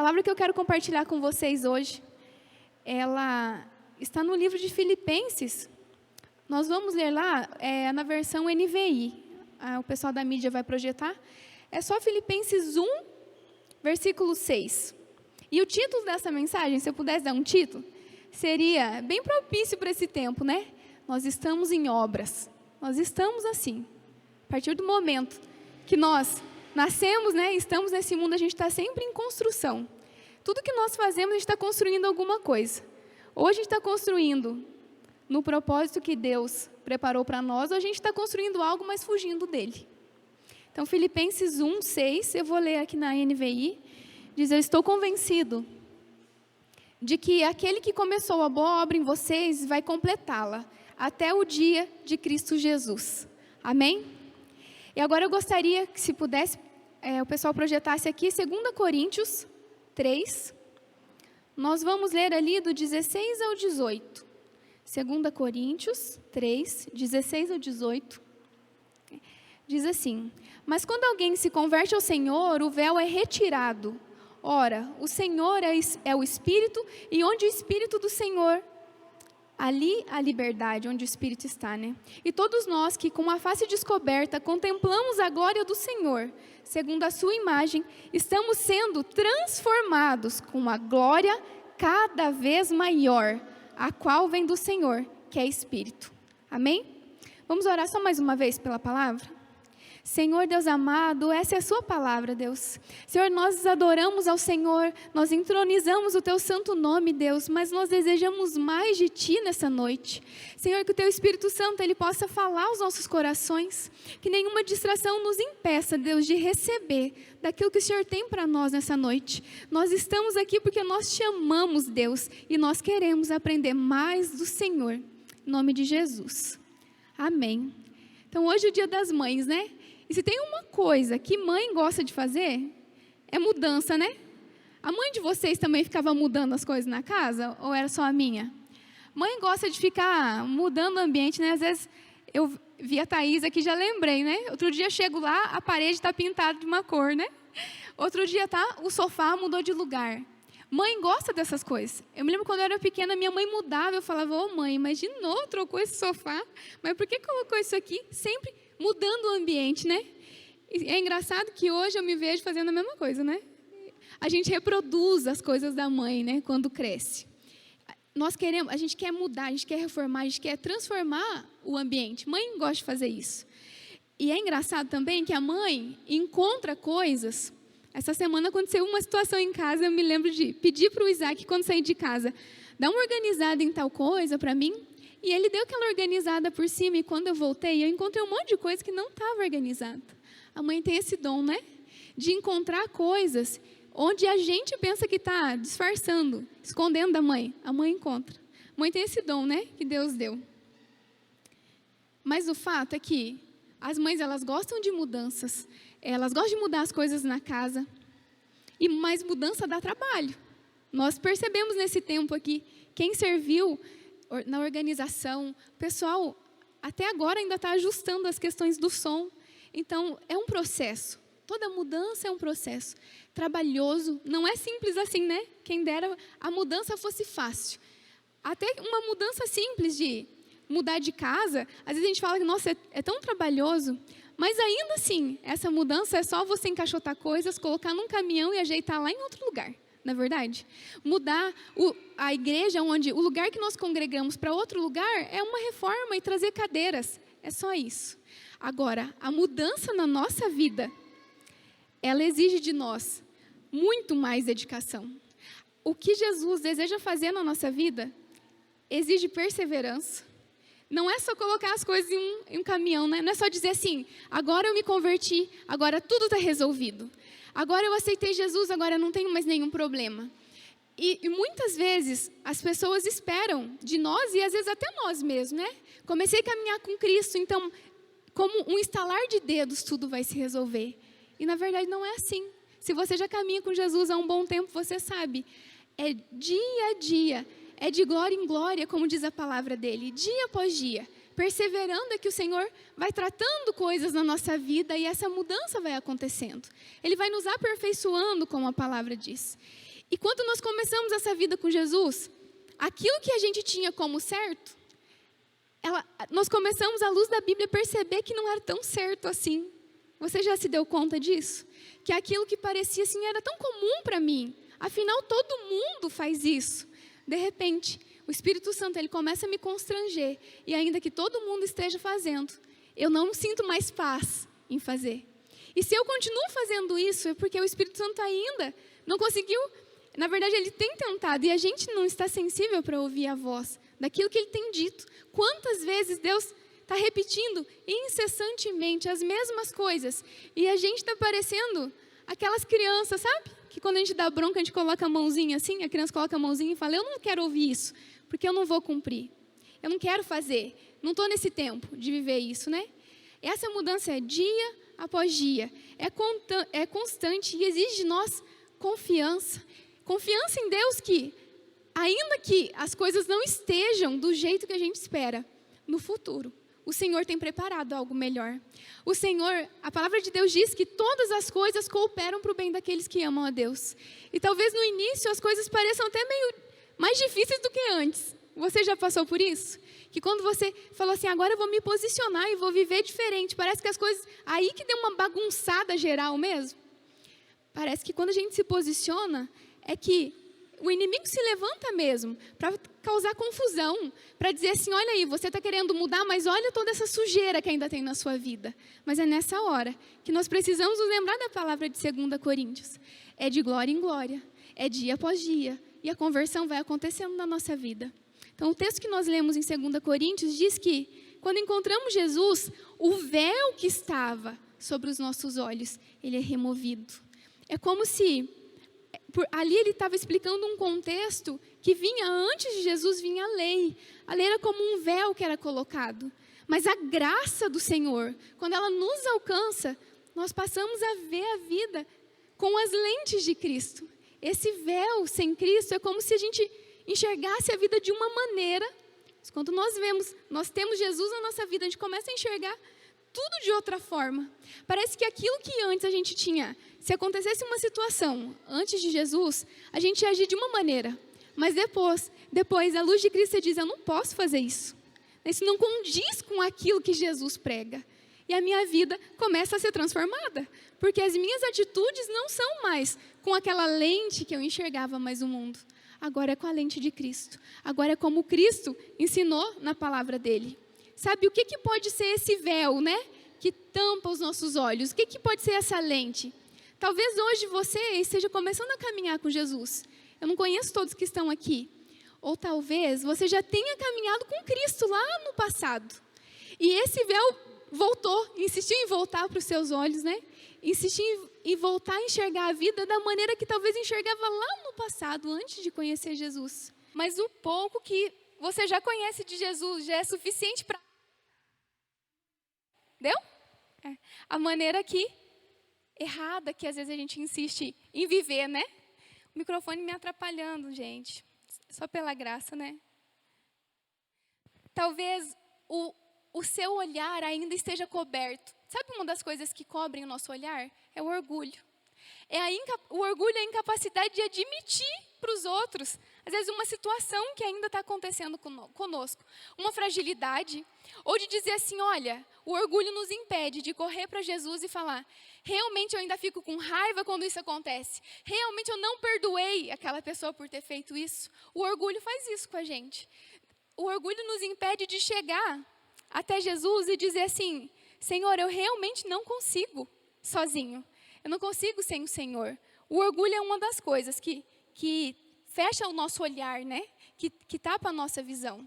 palavra que eu quero compartilhar com vocês hoje, ela está no livro de Filipenses. Nós vamos ler lá na versão NVI. O pessoal da mídia vai projetar. É só Filipenses 1, versículo 6. E o título dessa mensagem, se eu pudesse dar um título, seria bem propício para esse tempo, né? Nós estamos em obras. Nós estamos assim. A partir do momento que nós nascemos, né, estamos nesse mundo, a gente está sempre em construção. Tudo que nós fazemos, a gente está construindo alguma coisa. Ou a gente está construindo no propósito que Deus preparou para nós, ou a gente está construindo algo, mas fugindo dele. Então, Filipenses 1, 6, eu vou ler aqui na NVI, diz: eu estou convencido de que aquele que começou a boa obra em vocês vai completá-la até o dia de Cristo Jesus. Amém? E agora eu gostaria que, se pudesse, o pessoal projetasse aqui 2 Coríntios 3. Nós vamos ler ali do 16 ao 18. 2 Coríntios 3, 16 ao 18. Diz assim: mas quando alguém se converte ao Senhor, o véu é retirado. Ora, o Senhor é o Espírito, e onde o Espírito do Senhor, ali a liberdade, onde o Espírito está, né? E todos nós que com a face descoberta contemplamos a glória do Senhor, segundo a sua imagem, estamos sendo transformados com uma glória cada vez maior, a qual vem do Senhor, que é Espírito. Amém? Vamos orar só mais uma vez pela palavra? Senhor Deus amado, essa é a sua palavra, Deus. Senhor, nós adoramos ao Senhor, nós entronizamos o teu santo nome, Deus, mas nós desejamos mais de ti nessa noite. Senhor, que o teu Espírito Santo, ele possa falar aos nossos corações, que nenhuma distração nos impeça, Deus, de receber daquilo que o Senhor tem para nós nessa noite. Nós estamos aqui porque nós te amamos, Deus, e nós queremos aprender mais do Senhor, em nome de Jesus. Amém. Então, hoje é o Dia das Mães, né? E se tem uma coisa que mãe gosta de fazer, é mudança, né? A mãe de vocês também ficava mudando as coisas na casa? Ou era só a minha? Mãe gosta de ficar mudando o ambiente, né? Às vezes eu vi a Thaís aqui, já lembrei, né? Outro dia eu chego lá, a parede está pintada de uma cor, né? Outro dia o sofá mudou de lugar. Mãe gosta dessas coisas. Eu me lembro quando eu era pequena, minha mãe mudava, eu falava: ô mãe, mas de novo trocou esse sofá? Mas por que colocou isso aqui? Sempre mudando o ambiente, né? E é engraçado que hoje eu me vejo fazendo a mesma coisa, né? A gente reproduz as coisas da mãe, né? Quando cresce. A gente quer mudar, a gente quer reformar, a gente quer transformar o ambiente. Mãe gosta de fazer isso. E é engraçado também que a mãe encontra coisas. Essa semana aconteceu uma situação em casa, eu me lembro de pedir para o Isaac, quando sair de casa, dá uma organizada em tal coisa para mim. E ele deu aquela organizada por cima, e quando eu voltei, eu encontrei um monte de coisa que não estava organizada. A mãe tem esse dom, né? De encontrar coisas onde a gente pensa que está disfarçando, escondendo da mãe. A mãe encontra. A mãe tem esse dom, né? Que Deus deu. Mas o fato é que as mães, elas gostam de mudanças. Elas gostam de mudar as coisas na casa. Mas mudança dá trabalho. Nós percebemos nesse tempo aqui, quem serviu na organização, o pessoal até agora ainda está ajustando as questões do som. Então, é um processo. Toda mudança é um processo trabalhoso. Não é simples assim, né? Quem dera a mudança fosse fácil. Até uma mudança simples de mudar de casa, às vezes a gente fala que, nossa, é tão trabalhoso. Mas ainda assim, essa mudança é só você encaixotar coisas, colocar num caminhão e ajeitar lá em outro lugar. Não é verdade? Mudar a igreja, o lugar que nós congregamos para outro lugar, é uma reforma e trazer cadeiras. É só isso. Agora, a mudança na nossa vida, ela exige de nós muito mais dedicação. O que Jesus deseja fazer na nossa vida exige perseverança. Não é só colocar as coisas em um caminhão, né? Não é só dizer assim: agora eu me converti, agora tudo está resolvido. Agora eu aceitei Jesus, agora eu não tenho mais nenhum problema. E muitas vezes as pessoas esperam de nós, e às vezes até nós mesmos, né? Comecei a caminhar com Cristo, então, como um estalar de dedos, tudo vai se resolver. E na verdade não é assim. Se você já caminha com Jesus há um bom tempo, você sabe. É dia a dia, é de glória em glória, como diz a palavra dele, dia após dia. Perseverando é que o Senhor vai tratando coisas na nossa vida e essa mudança vai acontecendo. Ele vai nos aperfeiçoando, como a palavra diz. E quando nós começamos essa vida com Jesus, aquilo que a gente tinha como certo, nós começamos, à luz da Bíblia, a perceber que não era tão certo assim. Você já se deu conta disso? Que aquilo que parecia assim era tão comum para mim. Afinal, todo mundo faz isso. De repente, o Espírito Santo ele começa a me constranger. E ainda que todo mundo esteja fazendo, eu não sinto mais paz em fazer. E se eu continuo fazendo isso, é porque o Espírito Santo ainda não conseguiu. Na verdade, ele tem tentado. E a gente não está sensível para ouvir a voz daquilo que ele tem dito. Quantas vezes Deus está repetindo incessantemente as mesmas coisas. E a gente está parecendo aquelas crianças, sabe? Que quando a gente dá bronca, a gente coloca a mãozinha assim, a criança coloca a mãozinha e fala, eu não quero ouvir isso, porque eu não vou cumprir. Eu não quero fazer. Não estou nesse tempo de viver isso, né? Essa mudança é dia após dia. É constante e exige de nós confiança. Confiança em Deus que, ainda que as coisas não estejam do jeito que a gente espera, no futuro, o Senhor tem preparado algo melhor. O Senhor, a palavra de Deus diz que todas as coisas cooperam para o bem daqueles que amam a Deus. E talvez no início as coisas pareçam até meio mais difíceis do que antes. Você já passou por isso? Que quando você falou assim, agora eu vou me posicionar e vou viver diferente, parece que as coisas, aí que deu uma bagunçada geral mesmo. Parece que quando a gente se posiciona, é que o inimigo se levanta mesmo para causar confusão, para dizer assim, olha aí, você está querendo mudar, mas olha toda essa sujeira que ainda tem na sua vida. Mas é nessa hora que nós precisamos nos lembrar da palavra de 2 Coríntios. É de glória em glória, é dia após dia, e a conversão vai acontecendo na nossa vida. Então, o texto que nós lemos em 2 Coríntios diz que, quando encontramos Jesus, o véu que estava sobre os nossos olhos, ele é removido. É como se ali ele estava explicando um contexto que vinha antes de Jesus, vinha a lei. A lei era como um véu que era colocado. Mas a graça do Senhor, quando ela nos alcança, nós passamos a ver a vida com as lentes de Cristo. Esse véu sem Cristo é como se a gente enxergasse a vida de uma maneira. Quando nós temos Jesus na nossa vida, a gente começa a enxergar tudo de outra forma. Parece que aquilo que antes a gente tinha, se acontecesse uma situação antes de Jesus, a gente ia agir de uma maneira. Mas depois a luz de Cristo diz, eu não posso fazer isso. Isso não condiz com aquilo que Jesus prega. E a minha vida começa a ser transformada. Porque as minhas atitudes não são mais com aquela lente que eu enxergava mais o mundo. Agora é com a lente de Cristo. Agora é como Cristo ensinou na palavra dele. Sabe o que pode ser esse véu, né? Que tampa os nossos olhos. O que pode ser essa lente? Talvez hoje você esteja começando a caminhar com Jesus. Eu não conheço todos que estão aqui. Ou talvez você já tenha caminhado com Cristo lá no passado. E esse véu voltou, insistiu em voltar para os seus olhos, né? Insistiu em voltar a enxergar a vida da maneira que talvez enxergava lá no passado, antes de conhecer Jesus. Mas o pouco que você já conhece de Jesus já é suficiente para... Deu? É. A maneira errada que às vezes a gente insiste em viver, né? O microfone me atrapalhando, gente. Só pela graça, né? Talvez o seu olhar ainda esteja coberto. Sabe uma das coisas que cobrem o nosso olhar? É o orgulho. O orgulho é a incapacidade de admitir para os outros, às vezes, uma situação que ainda está acontecendo conosco. Uma fragilidade. Ou de dizer assim, olha, o orgulho nos impede de correr para Jesus e falar, realmente eu ainda fico com raiva quando isso acontece. Realmente eu não perdoei aquela pessoa por ter feito isso. O orgulho faz isso com a gente. O orgulho nos impede de chegar até Jesus e dizer assim, Senhor, eu realmente não consigo sozinho. Eu não consigo sem o Senhor. O orgulho é uma das coisas que fecha o nosso olhar, né? Que tapa a nossa visão.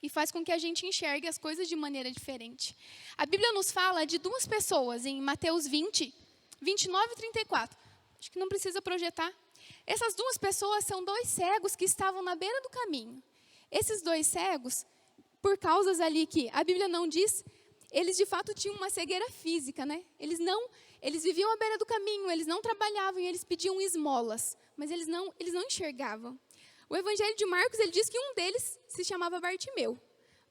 E faz com que a gente enxergue as coisas de maneira diferente. A Bíblia nos fala de duas pessoas em Mateus 20, 29 e 34. Acho que não precisa projetar. Essas duas pessoas são dois cegos que estavam na beira do caminho. Esses dois cegos, por causas ali que a Bíblia não diz, eles de fato tinham uma cegueira física, né? Eles viviam à beira do caminho, eles não trabalhavam e eles pediam esmolas, mas eles não enxergavam. O Evangelho de Marcos, ele diz que um deles se chamava Bartimeu,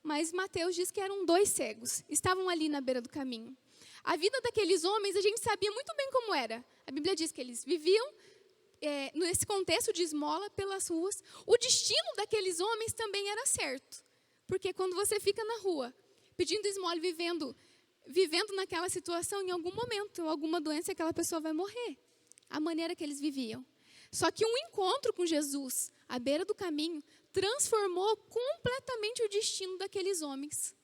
mas Mateus diz que eram dois cegos, estavam ali na beira do caminho. A vida daqueles homens, a gente sabia muito bem como era. A Bíblia diz que eles viviam nesse contexto de esmola pelas ruas, o destino daqueles homens também era certo. Porque quando você fica na rua, pedindo esmola e vivendo naquela situação, em algum momento, alguma doença, aquela pessoa vai morrer. A maneira que eles viviam. Só que um encontro com Jesus, à beira do caminho, transformou completamente o destino daqueles homens.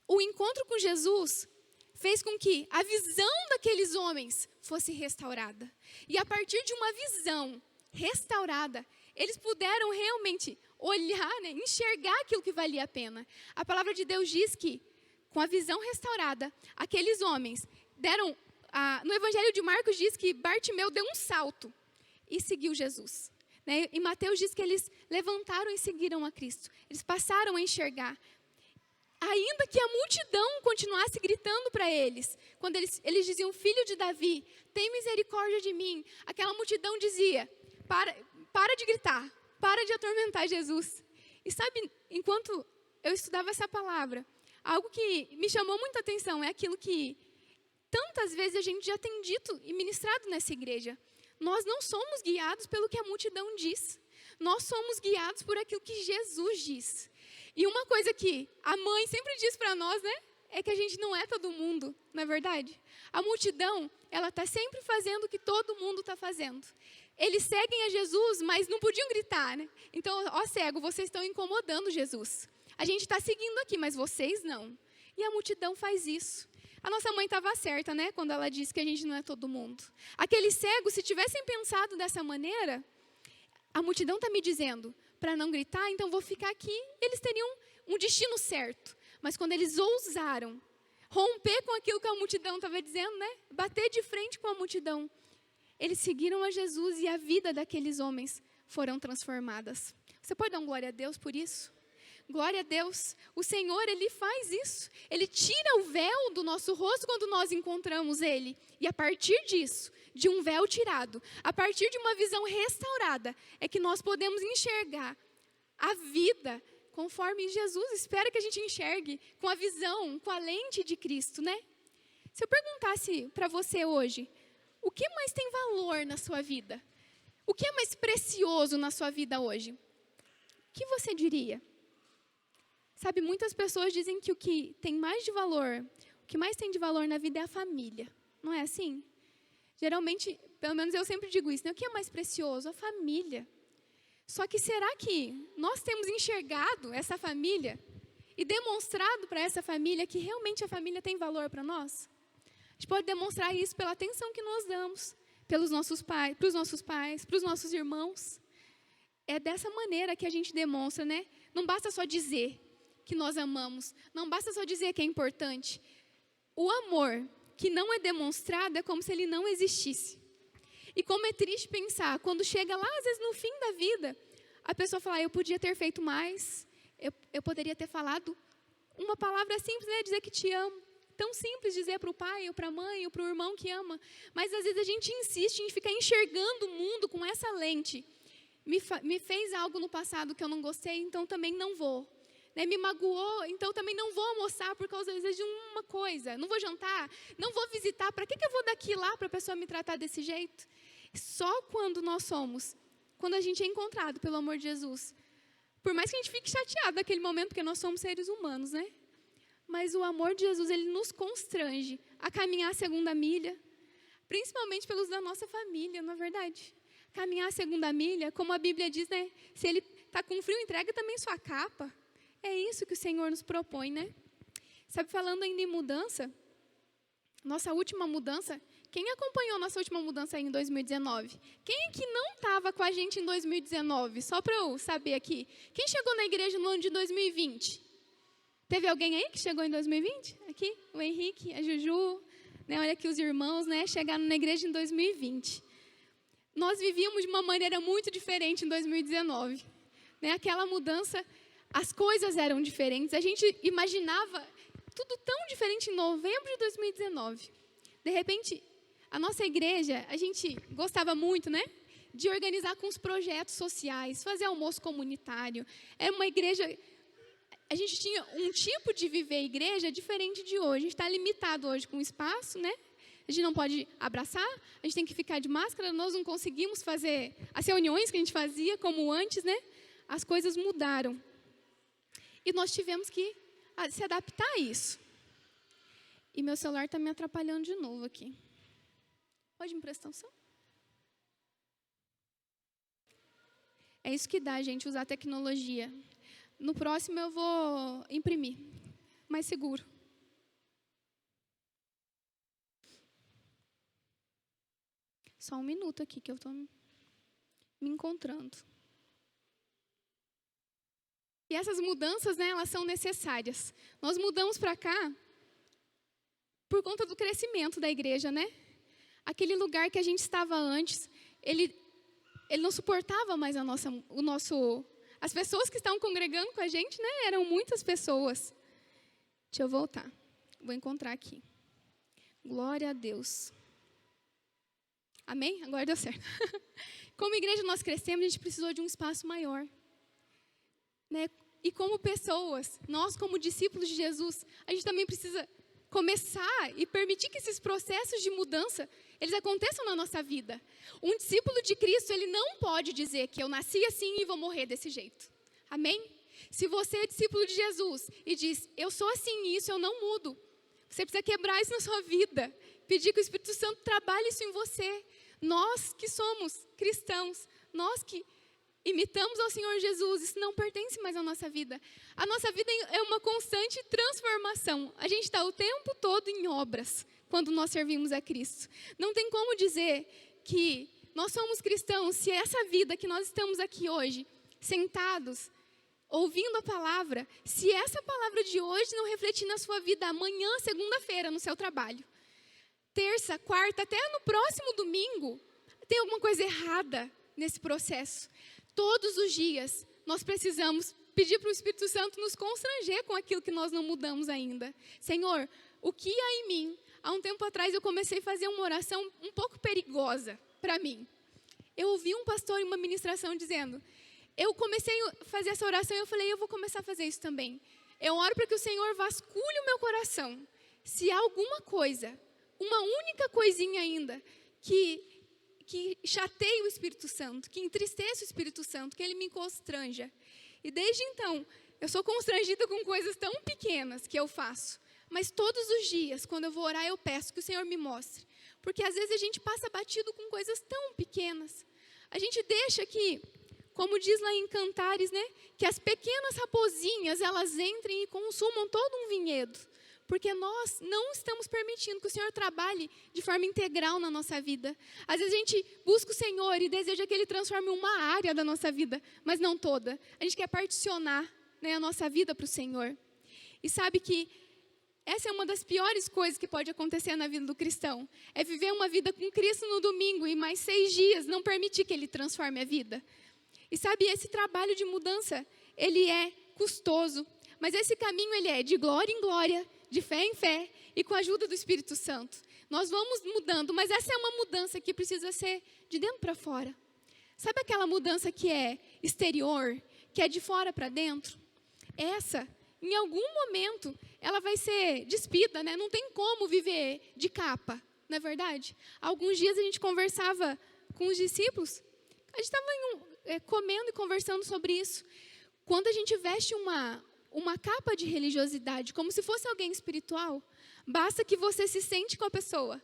O encontro com Jesus fez com que a visão daqueles homens fosse restaurada. E a partir de uma visão restaurada, eles puderam realmente olhar, enxergar aquilo que valia a pena. A palavra de Deus diz que, com a visão restaurada, aqueles homens deram... no Evangelho de Marcos diz que Bartimeu deu um salto e seguiu Jesus. E Mateus diz que eles levantaram e seguiram a Cristo. Eles passaram a enxergar. Ainda que a multidão continuasse gritando para eles, quando eles diziam, filho de Davi, tem misericórdia de mim. Aquela multidão dizia, para de gritar, para de atormentar Jesus. E sabe, enquanto eu estudava essa palavra, algo que me chamou muita atenção é aquilo que tantas vezes a gente já tem dito e ministrado nessa igreja. Nós não somos guiados pelo que a multidão diz. Nós somos guiados por aquilo que Jesus diz. E uma coisa que a mãe sempre diz para nós, é que a gente não é todo mundo, não é verdade? A multidão, ela está sempre fazendo o que todo mundo está fazendo. Eles seguem a Jesus, mas não podiam gritar, Então, ó cego, vocês estão incomodando Jesus. A gente está seguindo aqui, mas vocês não. E a multidão faz isso. A nossa mãe estava certa, quando ela disse que a gente não é todo mundo. Aqueles cegos, se tivessem pensado dessa maneira, a multidão está me dizendo para não gritar, então vou ficar aqui. Eles teriam um destino certo. Mas quando eles ousaram romper com aquilo que a multidão estava dizendo, bater de frente com a multidão, eles seguiram a Jesus e a vida daqueles homens foram transformadas. Você pode dar um glória a Deus por isso? Glória a Deus, o Senhor, Ele faz isso. Ele tira o véu do nosso rosto quando nós encontramos Ele. E a partir disso, de um véu tirado, a partir de uma visão restaurada, é que nós podemos enxergar a vida conforme Jesus espera que a gente enxergue, com a visão, com a lente de Cristo, Se eu perguntasse para você hoje, o que mais tem valor na sua vida? O que é mais precioso na sua vida hoje? O que você diria? Sabe, muitas pessoas dizem que o que tem mais de valor, o que mais tem de valor na vida é a família. Não é assim? Geralmente, pelo menos eu sempre digo isso, O que é mais precioso? A família. Só que será que nós temos enxergado essa família e demonstrado para essa família que realmente a família tem valor para nós? A gente pode demonstrar isso pela atenção que nós damos pelos nossos pais, para os nossos pais, para os nossos irmãos. É dessa maneira que a gente demonstra, Não basta só dizer que nós amamos. Não basta só dizer que é importante. O amor que não é demonstrado é como se ele não existisse. E como é triste pensar, quando chega lá, às vezes no fim da vida, a pessoa fala, eu podia ter feito mais, eu poderia ter falado uma palavra simples, Dizer que te amo. Tão simples dizer para o pai, ou para a mãe, ou para o irmão que ama. Mas às vezes a gente insiste em ficar enxergando o mundo com essa lente. Me fez algo no passado que eu não gostei, então também não vou. Me magoou, então também não vou almoçar por causa, às vezes, de uma coisa. Não vou jantar, não vou visitar. Para que eu vou daqui lá para a pessoa me tratar desse jeito? Só quando quando a gente é encontrado pelo amor de Jesus. Por mais que a gente fique chateado naquele momento, porque nós somos seres humanos, Mas o amor de Jesus, ele nos constrange a caminhar a segunda milha, principalmente pelos da nossa família, não é verdade? Caminhar a segunda milha, como a Bíblia diz, Se ele está com frio, entrega também sua capa. É isso que o Senhor nos propõe, Sabe, falando ainda em mudança, nossa última mudança, quem acompanhou nossa última mudança aí em 2019? Quem é que não estava com a gente em 2019? Só para eu saber aqui. Quem chegou na igreja no ano de 2020? Teve alguém aí que chegou em 2020? Aqui, o Henrique, a Juju, olha aqui os irmãos, chegaram na igreja em 2020. Nós vivíamos de uma maneira muito diferente em 2019. Aquela mudança, as coisas eram diferentes. A gente imaginava tudo tão diferente em novembro de 2019. De repente, a nossa igreja, a gente gostava muito, de organizar com os projetos sociais, fazer almoço comunitário. Era uma igreja... A gente tinha um tipo de viver a igreja diferente de hoje. A gente está limitado hoje com espaço, A A gente não pode abraçar, a gente tem que ficar de máscara, nós não conseguimos fazer as reuniões que a gente fazia como antes, né? As coisas mudaram. E nós tivemos que se adaptar a isso. E meu celular está me atrapalhando de novo aqui. Pode me prestar atenção? É isso que dá, gente, usar tecnologia. No próximo eu vou imprimir, mais seguro. Só um minuto aqui que eu estou me encontrando. E essas mudanças, né, elas são necessárias. Nós mudamos para cá por conta do crescimento da igreja, né? Aquele lugar que a gente estava antes, ele não suportava mais as pessoas que estavam congregando com a gente, né? Eram muitas pessoas. Deixa eu voltar. Vou encontrar aqui. Glória a Deus. Amém? Agora deu certo. Como igreja nós crescemos, a gente precisou de um espaço maior. Né? E como pessoas, nós como discípulos de Jesus, a gente também precisa começar e permitir que esses processos de mudança, eles aconteçam na nossa vida. Um discípulo de Cristo, ele não pode dizer que eu nasci assim e vou morrer desse jeito. Amém? Se você é discípulo de Jesus e diz, eu sou assim e isso eu não mudo, você precisa quebrar isso na sua vida, pedir que o Espírito Santo trabalhe isso em você. Nós que somos cristãos, nós que imitamos ao Senhor Jesus, isso não pertence mais à nossa vida. A nossa vida é uma constante transformação. A gente está o tempo todo em obras quando nós servimos a Cristo. Não tem como dizer que nós somos cristãos se essa vida que nós estamos aqui hoje, sentados, ouvindo a palavra, se essa palavra de hoje não refletir na sua vida amanhã, segunda-feira, no seu trabalho, terça, quarta, até no próximo domingo, tem alguma coisa errada nesse processo. Todos os dias, nós precisamos pedir para o Espírito Santo nos constranger com aquilo que nós não mudamos ainda. Senhor, o que há em mim? Há um tempo atrás eu comecei a fazer uma oração um pouco perigosa para mim. Eu ouvi um pastor em uma ministração dizendo, eu comecei a fazer essa oração e eu falei, eu vou começar a fazer isso também. Eu oro para que o Senhor vasculhe o meu coração. Se há alguma coisa, uma única coisinha ainda, que chateie o Espírito Santo, que entristeça o Espírito Santo, que ele me constranja. E desde então, eu sou constrangida com coisas tão pequenas que eu faço. Mas todos os dias, quando eu vou orar, eu peço que o Senhor me mostre. Porque às vezes a gente passa batido com coisas tão pequenas. A gente deixa que, como diz lá em Cantares, né, que as pequenas raposinhas, elas entrem e consumam todo um vinhedo. Porque nós não estamos permitindo que o Senhor trabalhe de forma integral na nossa vida. Às vezes a gente busca o Senhor e deseja que Ele transforme uma área da nossa vida, mas não toda. A gente quer particionar, né, a nossa vida para o Senhor. E sabe que essa é uma das piores coisas que pode acontecer na vida do cristão. É viver uma vida com Cristo no domingo e mais 6 dias não permitir que Ele transforme a vida. E sabe, esse trabalho de mudança, ele é custoso. Mas esse caminho, ele é de glória em glória, de fé em fé e com a ajuda do Espírito Santo. Nós vamos mudando, mas essa é uma mudança que precisa ser de dentro para fora. Sabe aquela mudança que é exterior, que é de fora para dentro? Essa, em algum momento, ela vai ser despida, né? Não tem como viver de capa, não é verdade? Alguns dias a gente conversava com os discípulos, a gente estava comendo e conversando sobre isso. Quando a gente veste uma capa de religiosidade, como se fosse alguém espiritual, basta que você se sente com a pessoa.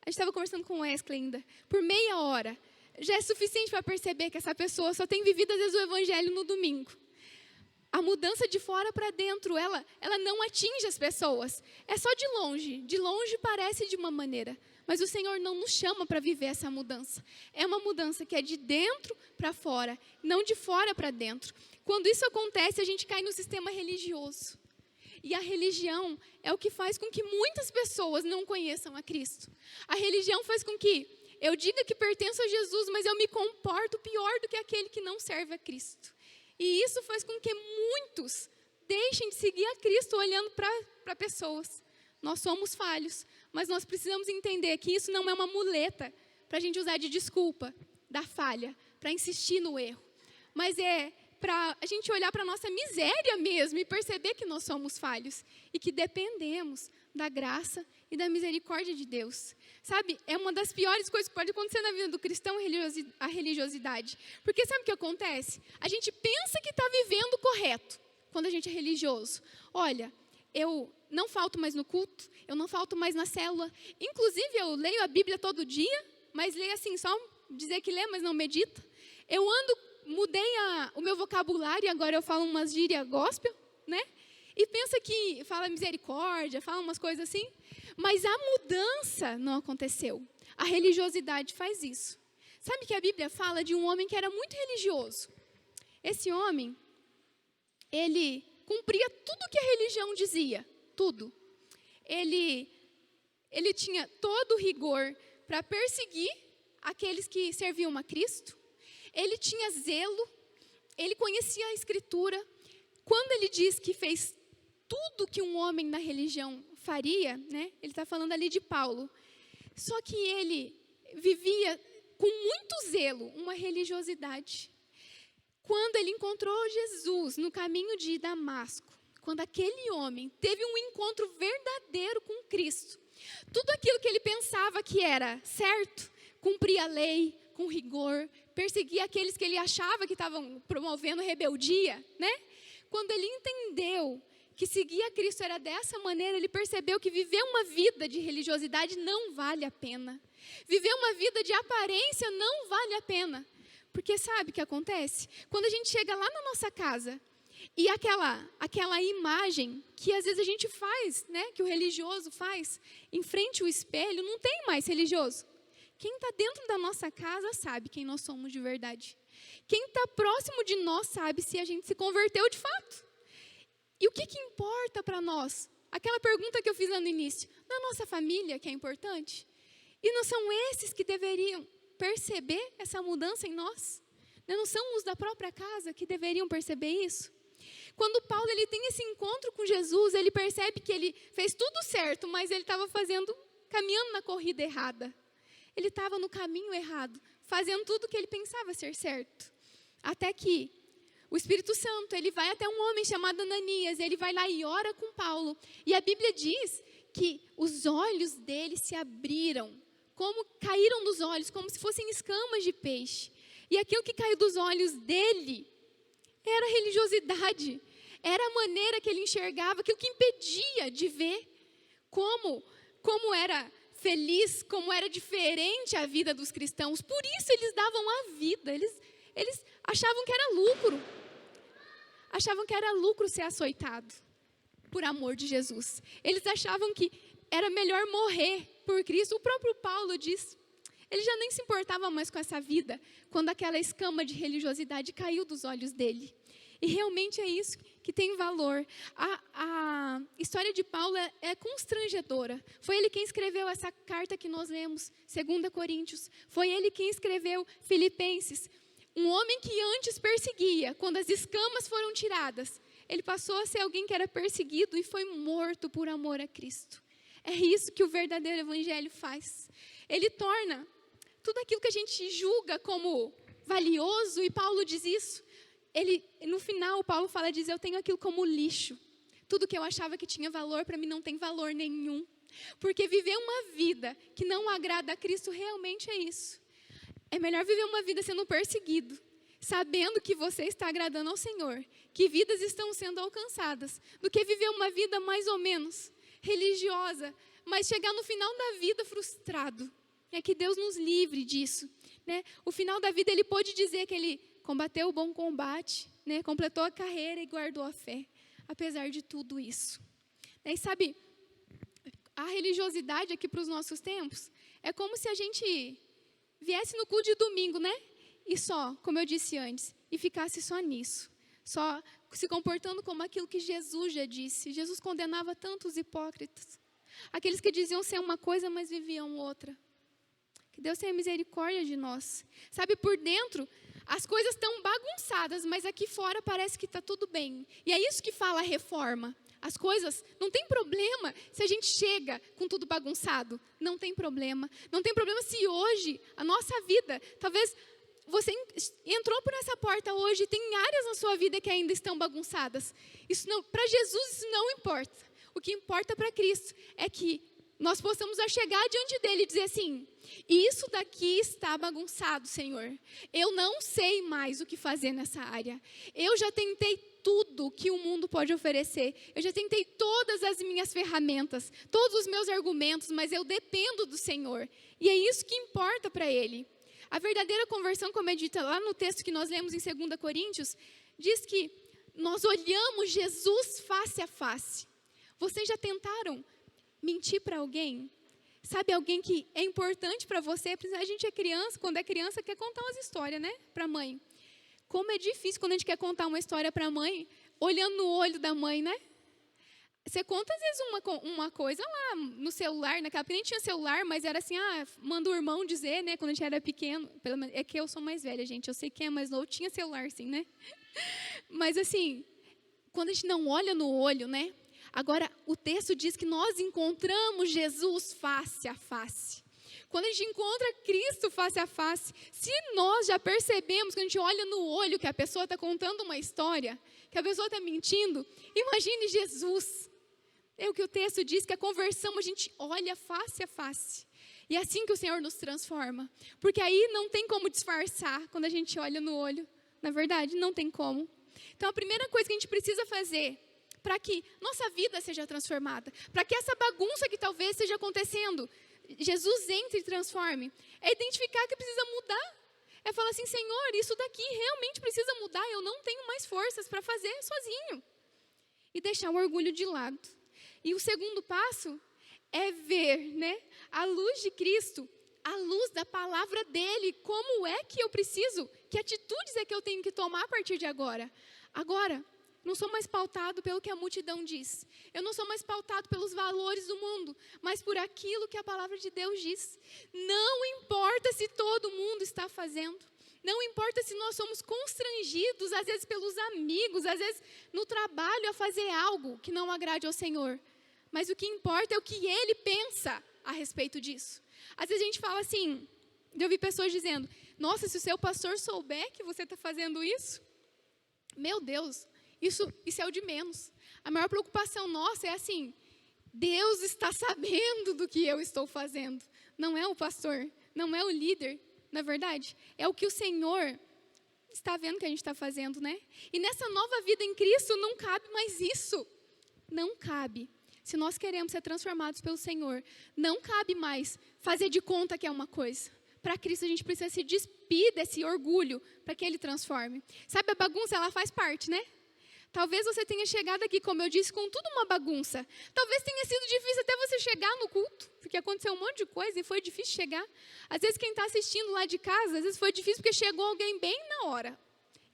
A gente estava conversando com o Wesley ainda, por meia hora. Já é suficiente para perceber que essa pessoa só tem vivido, às vezes, o evangelho no domingo. A mudança de fora para dentro, ela não atinge as pessoas. É só de longe parece de uma maneira. Mas o Senhor não nos chama para viver essa mudança. É uma mudança que é de dentro para fora, não de fora para dentro. Quando isso acontece, a gente cai no sistema religioso. E a religião é o que faz com que muitas pessoas não conheçam a Cristo. A religião faz com que eu diga que pertenço a Jesus, mas eu me comporto pior do que aquele que não serve a Cristo. E isso faz com que muitos deixem de seguir a Cristo olhando para pessoas. Nós somos falhos, mas nós precisamos entender que isso não é uma muleta para a gente usar de desculpa da falha, para insistir no erro. Mas é para a gente olhar para a nossa miséria mesmo e perceber que nós somos falhos e que dependemos da graça e da misericórdia de Deus. Sabe, é uma das piores coisas que pode acontecer na vida do cristão, a religiosidade. Porque sabe o que acontece? A gente pensa que está vivendo correto quando a gente é religioso. Olha, eu não falto mais no culto, eu não falto mais na célula. Inclusive, eu leio a Bíblia todo dia, mas leio assim, só dizer que lê, mas não medita. Eu mudei o meu vocabulário e agora eu falo umas gírias gospel, né? E pensa que fala misericórdia, fala umas coisas assim, mas a mudança não aconteceu. A religiosidade faz isso. Sabe que a Bíblia fala de um homem que era muito religioso. Esse homem, ele cumpria tudo que a religião dizia, tudo. Ele tinha todo o rigor para perseguir aqueles que serviam a Cristo. Ele tinha zelo, ele conhecia a Escritura. Quando ele diz que fez tudo que um homem na religião faria, né? Ele está falando ali de Paulo. Só que ele vivia com muito zelo uma religiosidade. Quando ele encontrou Jesus no caminho de Damasco, quando aquele homem teve um encontro verdadeiro com Cristo, tudo aquilo que ele pensava que era certo, cumprir a lei com rigor, perseguir aqueles que ele achava que estavam promovendo rebeldia, né? Quando ele entendeu que seguir a Cristo era dessa maneira, ele percebeu que viver uma vida de religiosidade não vale a pena. Viver uma vida de aparência não vale a pena. Porque sabe o que acontece? Quando a gente chega lá na nossa casa e aquela imagem que às vezes a gente faz, né, que o religioso faz, em frente ao espelho, não tem mais religioso. Quem está dentro da nossa casa sabe quem nós somos de verdade. Quem está próximo de nós sabe se a gente se converteu de fato. E o que importa para nós? Aquela pergunta que eu fiz lá no início. Na nossa família, que é importante? E não são esses que deveriam perceber essa mudança em nós? Não são os da própria casa que deveriam perceber isso? Quando Paulo ele tem esse encontro com Jesus, ele percebe que ele fez tudo certo, mas ele estava caminhando na corrida errada. Ele estava no caminho errado, fazendo tudo o que ele pensava ser certo. Até que o Espírito Santo, ele vai até um homem chamado Ananias, ele vai lá e ora com Paulo. E a Bíblia diz que os olhos dele se abriram, como caíram dos olhos, como se fossem escamas de peixe. E aquilo que caiu dos olhos dele era a religiosidade, era a maneira que ele enxergava, aquilo que impedia de ver como era feliz, como era diferente a vida dos cristãos. Por isso eles davam a vida, eles achavam que era lucro. Achavam que era lucro ser açoitado por amor de Jesus. Eles achavam que era melhor morrer por Cristo. O próprio Paulo diz, ele já nem se importava mais com essa vida, quando aquela escama de religiosidade caiu dos olhos dele. E realmente é isso que tem valor. A história de Paulo é constrangedora. Foi ele quem escreveu essa carta que nós lemos, 2 Coríntios. Foi ele quem escreveu Filipenses. Um homem que antes perseguia, quando as escamas foram tiradas, ele passou a ser alguém que era perseguido e foi morto por amor a Cristo. É isso que o verdadeiro evangelho faz. Ele torna tudo aquilo que a gente julga como valioso, e Paulo diz isso. No final, Paulo diz, eu tenho aquilo como lixo. Tudo que eu achava que tinha valor, para mim não tem valor nenhum. Porque viver uma vida que não agrada a Cristo realmente é isso. É melhor viver uma vida sendo perseguido, sabendo que você está agradando ao Senhor, que vidas estão sendo alcançadas, do que viver uma vida mais ou menos religiosa, mas chegar no final da vida frustrado. É que Deus nos livre disso, né? O final da vida ele pôde dizer que ele combateu o bom combate, né? Completou a carreira e guardou a fé, apesar de tudo isso. E sabe, a religiosidade aqui para os nossos tempos é como se a gente viesse no culto de domingo, né? E só, como eu disse antes, e ficasse só nisso. Só se comportando como aquilo que Jesus já disse. Jesus condenava tantos hipócritas. Aqueles que diziam ser uma coisa, mas viviam outra. Que Deus tenha misericórdia de nós. Sabe, por dentro, as coisas estão bagunçadas, mas aqui fora parece que está tudo bem. E é isso que fala a reforma. As coisas, não tem problema se a gente chega com tudo bagunçado. Não tem problema. Não tem problema se hoje, a nossa vida, talvez você entrou por essa porta hoje e tem áreas na sua vida que ainda estão bagunçadas. Para Jesus isso não importa. O que importa para Cristo é que nós possamos chegar diante dele e dizer assim: isso daqui está bagunçado, Senhor. Eu não sei mais o que fazer nessa área. Eu já tentei tudo que o mundo pode oferecer. Eu já tentei todas as minhas ferramentas, todos os meus argumentos, mas eu dependo do Senhor. E é isso que importa para ele. A verdadeira conversão, como é dita lá no texto que nós lemos em 2 Coríntios, diz que nós olhamos Jesus face a face. Vocês já tentaram mentir para alguém? Sabe, alguém que é importante para você? A gente é criança, quando é criança quer contar umas histórias, né, para a mãe. Como é difícil quando a gente quer contar uma história para a mãe, olhando no olho da mãe, né? Você conta às vezes uma coisa lá no celular, naquela época nem tinha celular, mas era assim, manda o irmão dizer, né, quando a gente era pequeno. É que eu sou mais velha, gente, eu sei quem é mais novo, tinha celular sim, né? Mas assim, quando a gente não olha no olho, né? Agora, o texto diz que nós encontramos Jesus face a face. Quando a gente encontra Cristo face a face, se nós já percebemos, quando a gente olha no olho que a pessoa está contando uma história, que a pessoa está mentindo, imagine Jesus. É o que o texto diz, que a conversão a gente olha face a face. E é assim que o Senhor nos transforma. Porque aí não tem como disfarçar quando a gente olha no olho. Na verdade, não tem como. Então, a primeira coisa que a gente precisa fazer para que nossa vida seja transformada, para que essa bagunça que talvez esteja acontecendo, Jesus entre e transforme, é identificar que precisa mudar. É falar assim: Senhor, isso daqui realmente precisa mudar, eu não tenho mais forças para fazer sozinho. E deixar o orgulho de lado. E o segundo passo é ver, né, a luz de Cristo, a luz da palavra dele, como é que eu preciso, que atitudes é que eu tenho que tomar a partir de agora. Agora, não sou mais pautado pelo que a multidão diz. Eu não sou mais pautado pelos valores do mundo, mas por aquilo que a palavra de Deus diz. Não importa se todo mundo está fazendo. Não importa se nós somos constrangidos, às vezes pelos amigos, às vezes no trabalho, a fazer algo que não agrade ao Senhor. Mas o que importa é o que Ele pensa a respeito disso. Às vezes a gente fala assim, eu vi pessoas dizendo: nossa, se o seu pastor souber que você está fazendo isso, meu Deus, isso é o de menos. A maior preocupação nossa é assim: Deus está sabendo do que eu estou fazendo. Não é o pastor, não é o líder, na verdade. É o que o Senhor está vendo que a gente está fazendo, né? E nessa nova vida em Cristo não cabe mais isso. Não cabe. Se nós queremos ser transformados pelo Senhor, não cabe mais fazer de conta que é uma coisa. Para Cristo a gente precisa se despir desse orgulho para que Ele transforme. Sabe, a bagunça, ela faz parte, né? Talvez você tenha chegado aqui, como eu disse, com tudo uma bagunça. Talvez tenha sido difícil até você chegar no culto, porque aconteceu um monte de coisa e foi difícil chegar. Às vezes quem está assistindo lá de casa, às vezes foi difícil porque chegou alguém bem na hora.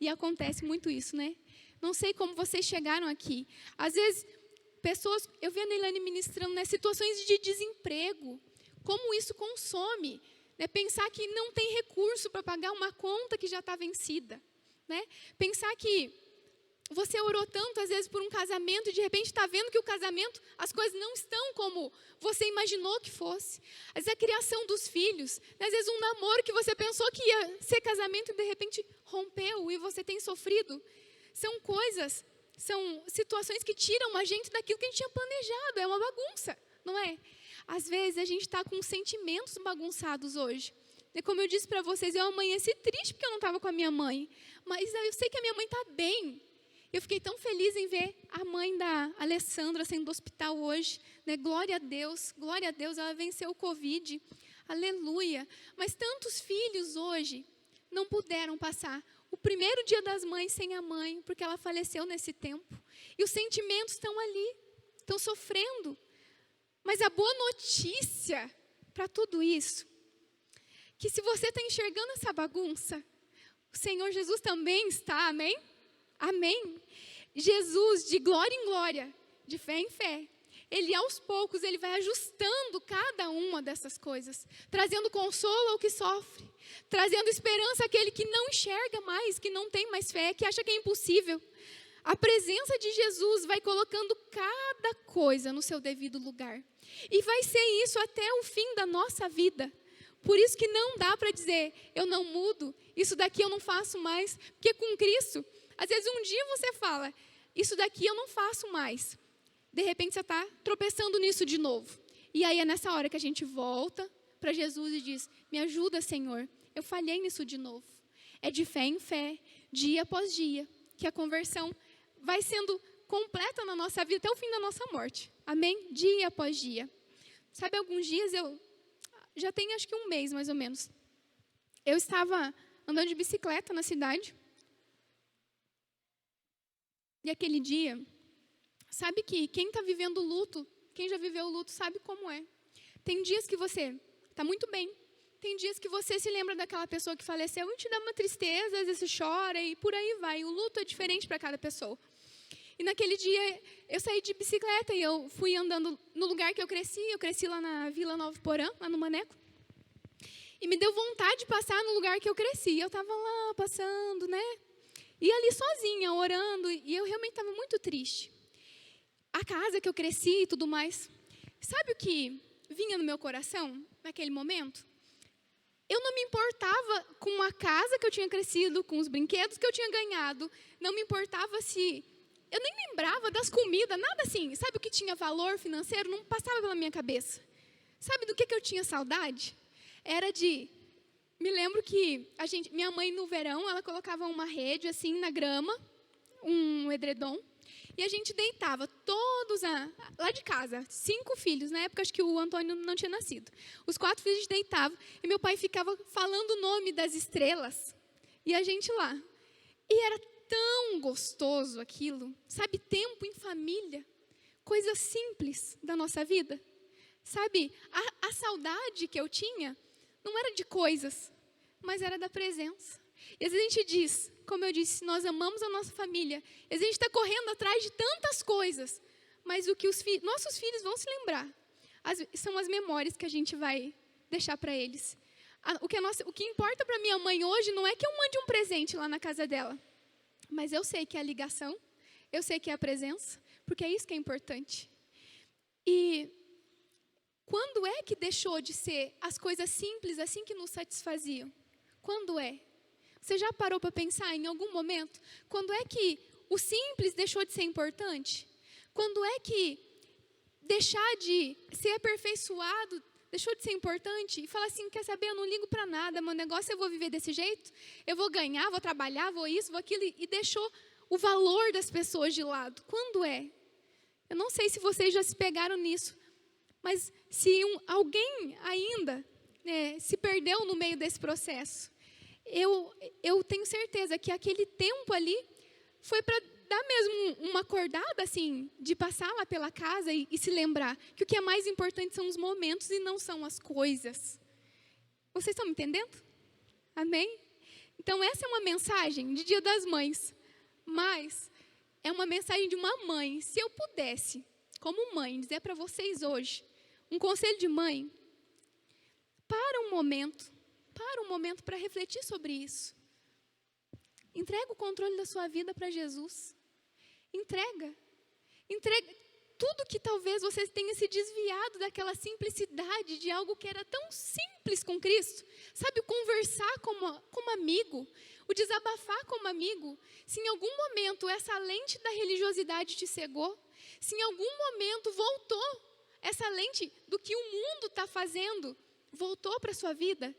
E acontece muito isso, né? Não sei como vocês chegaram aqui. Às vezes, pessoas, eu vi a Neilane ministrando, né, situações de desemprego. Como isso consome, né? Pensar que não tem recurso para pagar uma conta que já está vencida, né? Pensar que você orou tanto, às vezes, por um casamento, e de repente está vendo que o casamento, as coisas não estão como você imaginou que fosse. Às vezes a criação dos filhos, né? Às vezes um namoro que você pensou que ia ser casamento e de repente rompeu e você tem sofrido. São coisas, são situações que tiram a gente daquilo que a gente tinha planejado. É uma bagunça, não é? Às vezes a gente está com sentimentos bagunçados hoje. E como eu disse para vocês, eu amanheci triste porque eu não estava com a minha mãe. Mas eu sei que a minha mãe está bem. Eu fiquei tão feliz em ver a mãe da Alessandra saindo do hospital hoje, né? Glória a Deus, ela venceu o Covid, aleluia. Mas tantos filhos hoje não puderam passar o primeiro dia das mães sem a mãe, porque ela faleceu nesse tempo. E os sentimentos estão ali, estão sofrendo. Mas a boa notícia para tudo isso, que se você está enxergando essa bagunça, o Senhor Jesus também está, amém? Amém? Jesus, de glória em glória, de fé em fé, Ele aos poucos, Ele vai ajustando cada uma dessas coisas, trazendo consolo ao que sofre, trazendo esperança àquele que não enxerga mais, que não tem mais fé, que acha que é impossível. A presença de Jesus vai colocando cada coisa no seu devido lugar. E vai ser isso até o fim da nossa vida. Por isso que não dá para dizer, eu não mudo, isso daqui eu não faço mais, porque com Cristo, às vezes um dia você fala, isso daqui eu não faço mais. De repente você está tropeçando nisso de novo. E aí é nessa hora que a gente volta para Jesus e diz, me ajuda, Senhor, eu falhei nisso de novo. É de fé em fé, dia após dia, que a conversão vai sendo completa na nossa vida até o fim da nossa morte. Amém? Dia após dia. Sabe, alguns dias já tem acho que um mês mais ou menos. Eu estava andando de bicicleta na cidade. E aquele dia, sabe que quem está vivendo o luto, quem já viveu o luto sabe como é. Tem dias que você está muito bem. Tem dias que você se lembra daquela pessoa que faleceu e te dá uma tristeza, às vezes você chora e por aí vai. O luto é diferente para cada pessoa. E naquele dia eu saí de bicicleta e eu fui andando no lugar que eu cresci lá na Vila Nova Porã, lá no Maneco. E me deu vontade de passar no lugar que eu cresci. Eu estava lá passando, né? E ali sozinha, orando, e eu realmente estava muito triste. A casa que eu cresci e tudo mais. Sabe o que vinha no meu coração naquele momento? Eu não me importava com a casa que eu tinha crescido, com os brinquedos que eu tinha ganhado. Não me importava se... Eu nem lembrava das comidas, nada assim. Sabe o que tinha valor financeiro? Não passava pela minha cabeça. Sabe do que eu tinha saudade? Era de... Me lembro que minha mãe no verão, ela colocava uma rede assim na grama, um edredom, e a gente deitava todos lá de casa, 5 filhos, na época acho que o Antônio não tinha nascido. Os 4 filhos a gente deitava, e meu pai ficava falando o nome das estrelas, e a gente lá. E era tão gostoso aquilo, sabe, tempo em família, coisa simples da nossa vida. Sabe, a saudade que eu tinha não era de coisas, mas era da presença. E às vezes a gente diz, como eu disse, nós amamos a nossa família. E às vezes a gente está correndo atrás de tantas coisas, mas o que nossos filhos vão se lembrar são as memórias que a gente vai deixar para eles. O que importa para minha mãe hoje não é que eu mande um presente lá na casa dela, mas eu sei que é a ligação, eu sei que é a presença, porque é isso que é importante. E quando é que deixou de ser as coisas simples assim que nos satisfaziam? Quando é? Você já parou para pensar em algum momento? Quando é que o simples deixou de ser importante? Quando é que deixar de ser aperfeiçoado deixou de ser importante? E falar assim, quer saber, eu não ligo para nada, meu negócio eu vou viver desse jeito, eu vou ganhar, vou trabalhar, vou isso, vou aquilo, e deixou o valor das pessoas de lado. Quando é? Eu não sei se vocês já se pegaram nisso, mas se alguém ainda se perdeu no meio desse processo, eu tenho certeza que aquele tempo ali foi para dar mesmo uma acordada, assim, de passar lá pela casa e se lembrar que o que é mais importante são os momentos e não são as coisas. Vocês estão me entendendo? Amém? Então, essa é uma mensagem de Dia das Mães, mas é uma mensagem de uma mãe. Se eu pudesse, como mãe, dizer para vocês hoje, um conselho de mãe, para um momento para refletir sobre isso. Entrega o controle da sua vida para Jesus. Entrega tudo que talvez você tenha se desviado daquela simplicidade de algo que era tão simples com Cristo. Sabe, o conversar como amigo, o desabafar como amigo. Se em algum momento essa lente da religiosidade te cegou, se em algum momento voltou, essa lente do que o mundo está fazendo, voltou para a sua vida,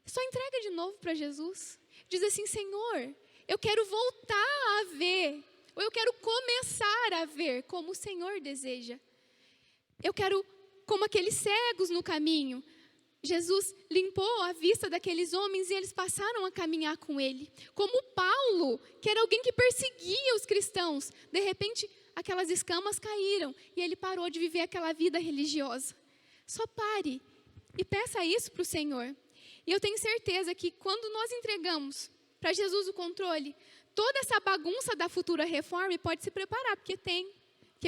só entrega de novo para Jesus. Diz assim, Senhor, eu quero voltar a ver, ou eu quero começar a ver como o Senhor deseja. Eu quero, como aqueles cegos no caminho, Jesus limpou a vista daqueles homens e eles passaram a caminhar com ele. Como Paulo, que era alguém que perseguia os cristãos, de repente aquelas escamas caíram e ele parou de viver aquela vida religiosa. Só pare e peça isso para o Senhor. E eu tenho certeza que quando nós entregamos para Jesus o controle, toda essa bagunça da futura reforma pode se preparar, porque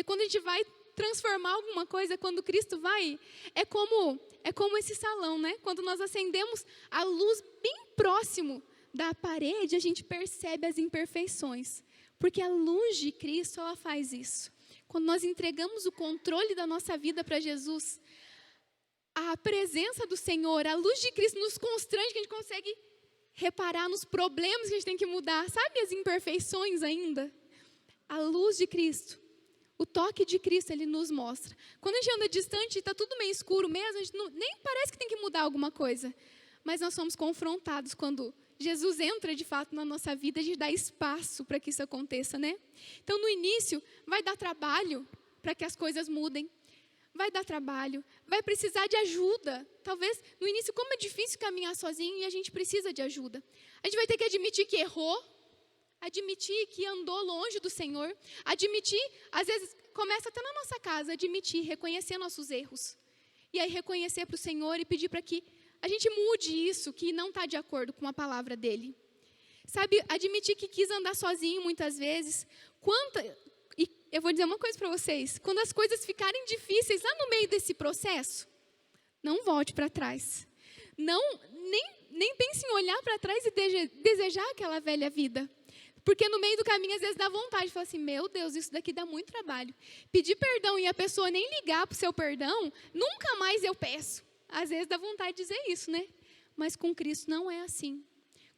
quando a gente vai transformar alguma coisa, quando Cristo vai, é como esse salão, né? Quando nós acendemos a luz bem próximo da parede, a gente percebe as imperfeições, porque a luz de Cristo, ela faz isso. Quando nós entregamos o controle da nossa vida para Jesus, a presença do Senhor, a luz de Cristo nos constrange, que a gente consegue reparar nos problemas que a gente tem que mudar, sabe, as imperfeições ainda. A luz de Cristo, O toque de Cristo, ele nos mostra. Quando a gente anda distante, está tudo meio escuro mesmo, a gente nem parece que tem que mudar alguma coisa. Mas nós somos confrontados quando Jesus entra de fato na nossa vida, a gente dá espaço para que isso aconteça, né? Então, no início, vai dar trabalho para que as coisas mudem. Vai dar trabalho, vai precisar de ajuda. Talvez, no início, como é difícil caminhar sozinho e a gente precisa de ajuda. A gente vai ter que admitir que errou, admitir que andou longe do Senhor, admitir, às vezes, começa até na nossa casa, admitir, reconhecer nossos erros. E aí reconhecer para o Senhor e pedir para que a gente mude isso, que não está de acordo com a palavra dEle. Sabe, admitir que quis andar sozinho muitas vezes. E eu vou dizer uma coisa para vocês, quando as coisas ficarem difíceis lá no meio desse processo, não volte para trás. Nem pense em olhar para trás e desejar aquela velha vida. Porque no meio do caminho, às vezes, dá vontade de falar assim, meu Deus, isso daqui dá muito trabalho. Pedir perdão e a pessoa nem ligar para o seu perdão, nunca mais eu peço. Às vezes dá vontade de dizer isso, né? Mas com Cristo não é assim.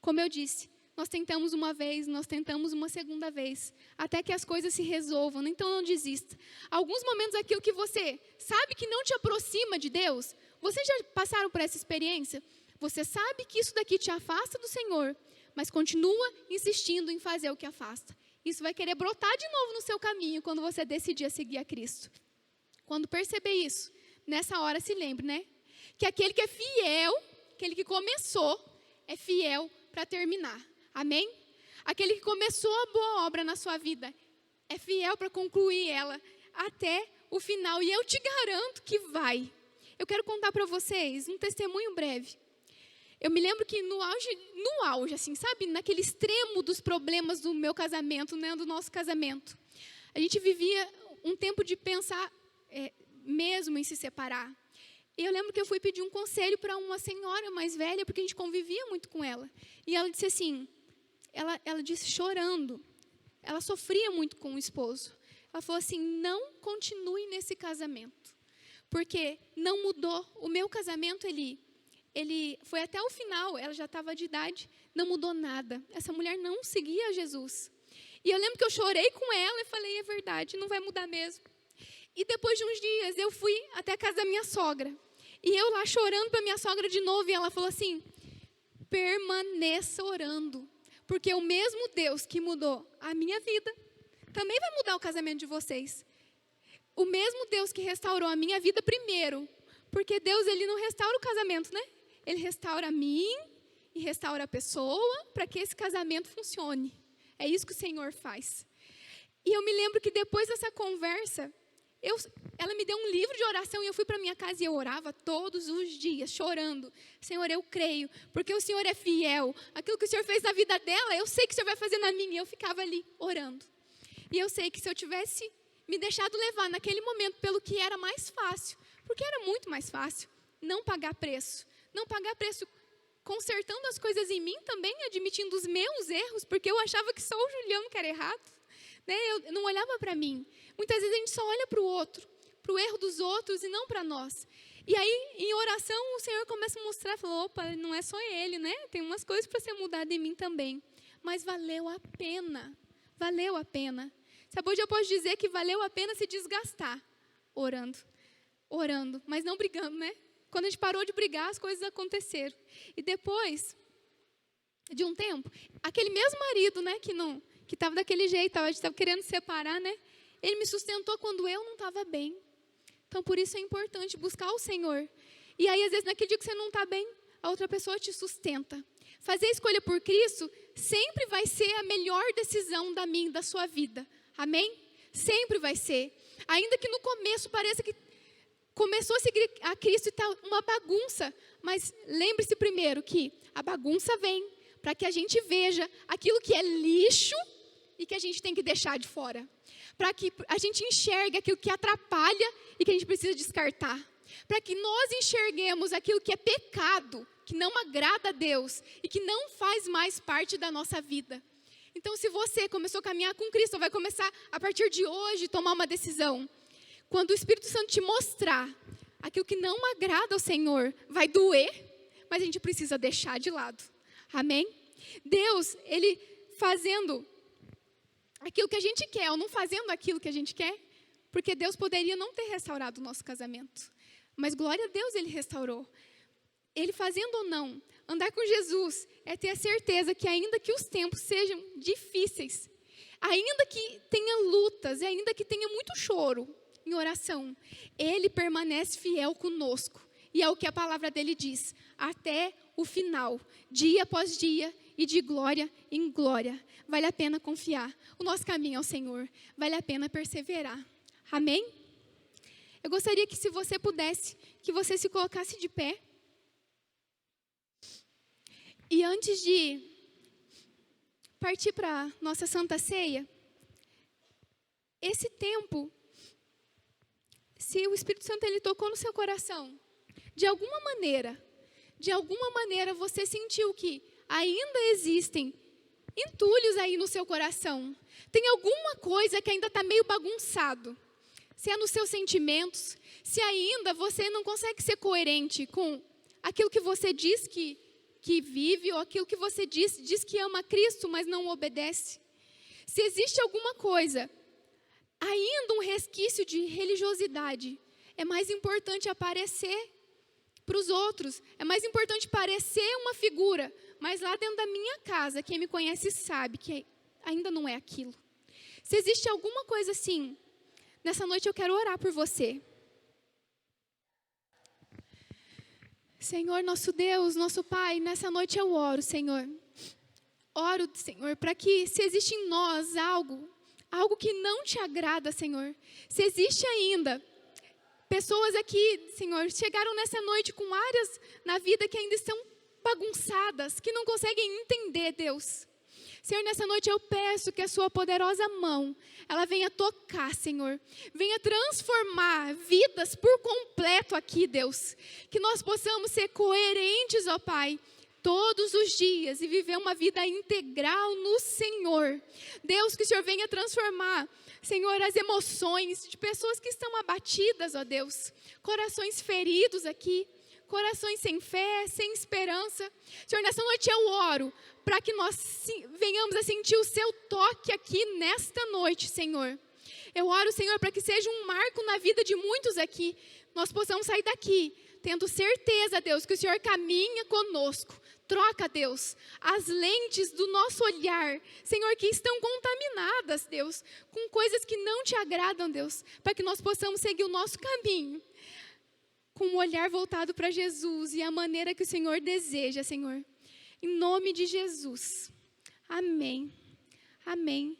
Como eu disse, nós tentamos uma vez, nós tentamos uma segunda vez, até que as coisas se resolvam, então não desista. Alguns momentos aquilo que você sabe que não te aproxima de Deus, vocês já passaram por essa experiência? Você sabe que isso daqui te afasta do Senhor, mas continua insistindo em fazer o que afasta. Isso vai querer brotar de novo no seu caminho quando você decidir seguir a Cristo. Quando perceber isso, nessa hora se lembre, né? Que aquele que é fiel, aquele que começou, é fiel para terminar. Amém? Aquele que começou a boa obra na sua vida, é fiel para concluir ela até o final. E eu te garanto que vai. Eu quero contar para vocês um testemunho breve. Eu me lembro que no auge, assim, sabe? Naquele extremo dos problemas do meu casamento, né? Do nosso casamento. A gente vivia um tempo de pensar mesmo em se separar. E eu lembro que eu fui pedir um conselho para uma senhora mais velha, porque a gente convivia muito com ela. E ela disse assim, ela disse chorando, ela sofria muito com o esposo. Ela falou assim, não continue nesse casamento, porque não mudou. O meu casamento, ele foi até o final, ela já estava de idade, não mudou nada. Essa mulher não seguia Jesus. E eu lembro que eu chorei com ela e falei, é verdade, não vai mudar mesmo. E depois de uns dias, eu fui até a casa da minha sogra. E eu lá chorando para minha sogra de novo, e ela falou assim, permaneça orando, porque o mesmo Deus que mudou a minha vida, também vai mudar o casamento de vocês. O mesmo Deus que restaurou a minha vida primeiro, porque Deus, ele não restaura o casamento, né? Ele restaura a mim e restaura a pessoa para que esse casamento funcione. É isso que o Senhor faz. E eu me lembro que depois dessa conversa, ela me deu um livro de oração e eu fui para minha casa e eu orava todos os dias, chorando. Senhor, eu creio, porque o Senhor é fiel. Aquilo que o Senhor fez na vida dela, eu sei que o Senhor vai fazer na minha. E eu ficava ali, orando. E eu sei que se eu tivesse me deixado levar naquele momento pelo que era mais fácil, porque era muito mais fácil, não pagar preço. Não pagar preço consertando as coisas em mim também, admitindo os meus erros, porque eu achava que só o Juliano que era errado. Né? Eu não olhava para mim. Muitas vezes a gente só olha para o outro, para o erro dos outros e não para nós. E aí, em oração, o Senhor começa a mostrar, falou, opa, não é só Ele, né? Tem umas coisas para ser mudadas em mim também. Mas valeu a pena, valeu a pena. Sabe, hoje eu posso dizer que valeu a pena se desgastar, orando, mas não brigando, né? Quando a gente parou de brigar, as coisas aconteceram. E depois de um tempo, aquele mesmo marido, né, que estava daquele jeito, a gente estava querendo separar, né? Ele me sustentou quando eu não estava bem. Então, por isso é importante buscar o Senhor. E aí, às vezes, naquele dia que você não está bem, a outra pessoa te sustenta. Fazer a escolha por Cristo sempre vai ser a melhor decisão da minha e da sua vida. Amém? Sempre vai ser. Ainda que no começo pareça que começou a seguir a Cristo e está uma bagunça. Mas lembre-se primeiro que a bagunça vem para que a gente veja aquilo que é lixo e que a gente tem que deixar de fora. Para que a gente enxergue aquilo que atrapalha e que a gente precisa descartar. Para que nós enxerguemos aquilo que é pecado, que não agrada a Deus e que não faz mais parte da nossa vida. Então, se você começou a caminhar com Cristo, vai começar a partir de hoje tomar uma decisão. Quando o Espírito Santo te mostrar aquilo que não agrada ao Senhor, vai doer, mas a gente precisa deixar de lado. Amém? Deus, Ele fazendo aquilo que a gente quer, ou não fazendo aquilo que a gente quer, porque Deus poderia não ter restaurado o nosso casamento. Mas glória a Deus, Ele restaurou. Ele fazendo ou não, andar com Jesus é ter a certeza que ainda que os tempos sejam difíceis, ainda que tenha lutas e ainda que tenha muito choro em oração, Ele permanece fiel conosco. E é o que a palavra dele diz, até o final, dia após dia e de glória em glória. Vale a pena confiar. O nosso caminho é o Senhor. Vale a pena perseverar. Amém? Eu gostaria que, se você pudesse, que você se colocasse de pé. E antes de partir para a nossa Santa Ceia, esse tempo, se o Espírito Santo ele tocou no seu coração, de alguma maneira você sentiu que ainda existem entulhos aí no seu coração, tem alguma coisa que ainda está meio bagunçado, se é nos seus sentimentos, se ainda você não consegue ser coerente com aquilo que você diz que vive, ou aquilo que você diz que ama a Cristo, mas não obedece. Se existe alguma coisa, ainda um resquício de religiosidade, é mais importante aparecer para os outros, é mais importante parecer uma figura, mas lá dentro da minha casa, quem me conhece sabe que ainda não é aquilo. Se existe alguma coisa assim, nessa noite eu quero orar por você. Senhor, nosso Deus, nosso Pai, nessa noite eu oro, Senhor. Oro, Senhor, para que se existe em nós algo que não te agrada, Senhor. Se existe ainda pessoas aqui, Senhor, chegaram nessa noite com áreas na vida que ainda estão bagunçadas, que não conseguem entender, Deus. Senhor, nessa noite eu peço que a sua poderosa mão, ela venha tocar, Senhor. Venha transformar vidas por completo aqui, Deus. Que nós possamos ser coerentes, ó Pai, todos os dias e viver uma vida integral no Senhor. Deus, que o Senhor venha transformar, Senhor, as emoções de pessoas que estão abatidas, ó Deus. Corações feridos aqui. Corações sem fé, sem esperança. Senhor, nessa noite eu oro para que nós venhamos a sentir o seu toque aqui nesta noite, Senhor. Eu oro, Senhor, para que seja um marco na vida de muitos aqui. Nós possamos sair daqui tendo certeza, Deus, que o Senhor caminha conosco. Troca, Deus, as lentes do nosso olhar, Senhor, que estão contaminadas, Deus, com coisas que não te agradam, Deus, para que nós possamos seguir o nosso caminho com o olhar voltado para Jesus e a maneira que o Senhor deseja, Senhor. Em nome de Jesus. Amém. Amém.